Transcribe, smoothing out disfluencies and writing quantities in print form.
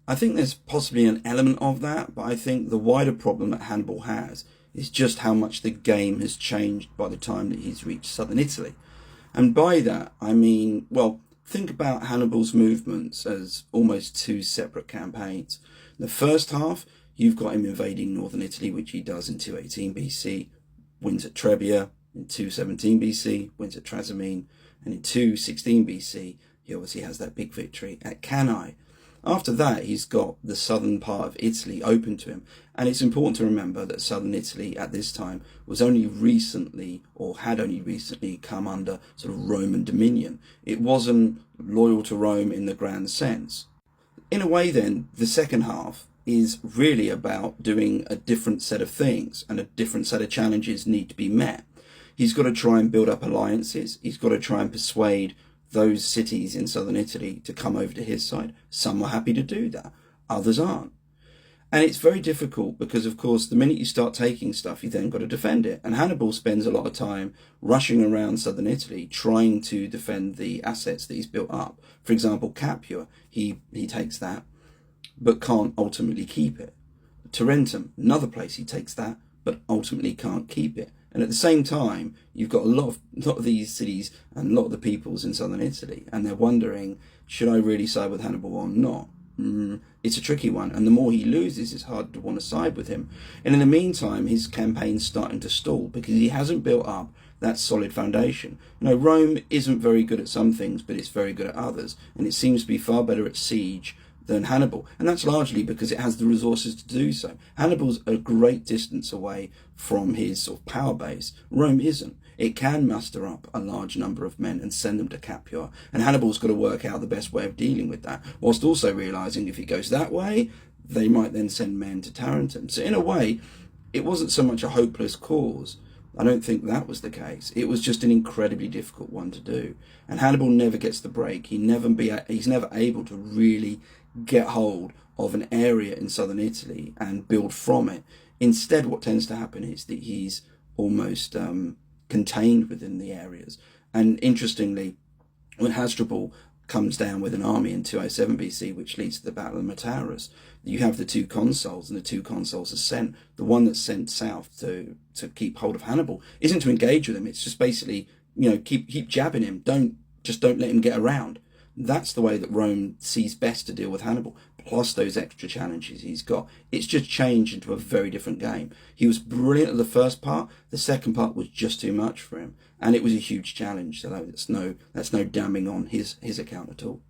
I think there's possibly an element of that, but I think the wider problem that Hannibal has is just how much the game has changed by the time that he's reached southern Italy. And by that, I mean, well, think about Hannibal's movements as almost two separate campaigns. In the first half, you've got him invading northern Italy, which he does in 218 BC, wins at Trebia, in 217 BC, wins at Trasimene, and in 216 BC, he obviously has that big victory at Cannae. After that, he's got the southern part of Italy open to him. And it's important to remember that southern Italy at this time was only recently, or had only recently, come under sort of Roman dominion. It wasn't loyal to Rome in the grand sense. In a way then, the second half is really about doing a different set of things, and a different set of challenges need to be met. He's got to try and build up alliances. He's got to try and persuade those cities in southern Italy to come over to his side. Some are happy to do that, others aren't. And it's very difficult because, of course, the minute you start taking stuff, you then got to defend it. And Hannibal spends a lot of time rushing around southern Italy trying to defend the assets that he's built up. For example, Capua, he takes that, but can't ultimately keep it. Tarentum, another place, he takes that, but ultimately can't keep it. And at the same time, you've got a lot of these cities and a lot of the peoples in southern Italy, and they're wondering, should I really side with Hannibal or not? It's a tricky one, and the more he loses, it's hard to want to side with him. And in the meantime, his campaign's starting to stall because he hasn't built up that solid foundation. You know, Rome isn't very good at some things, but it's very good at others, and it seems to be far better at siege than Hannibal, and that's largely because it has the resources to do so. Hannibal's a great distance away from his sort of power base. Rome isn't. It can muster up a large number of men and send them to Capua, and Hannibal's got to work out the best way of dealing with that, whilst also realising if he goes that way, they might then send men to Tarentum. So in a way, it wasn't so much a hopeless cause. I don't think that was the case. It was just an incredibly difficult one to do. And Hannibal never gets the break. He's never able to really get hold of an area in southern Italy and build from it. Instead, what tends to happen is that he's almost contained within the areas. And interestingly, when Hasdrubal comes down with an army in 207 BC, which leads to the Battle of Metaurus, you have the two consuls, and the two consuls are sent. The one that's sent south to keep hold of Hannibal isn't to engage with him. It's just basically, keep jabbing him. Don't let him get around. That's the way that Rome sees best to deal with Hannibal, plus those extra challenges he's got. It's just changed into a very different game. He was brilliant at the first part. The second part was just too much for him, and it was a huge challenge. So that's no damning on his account at all.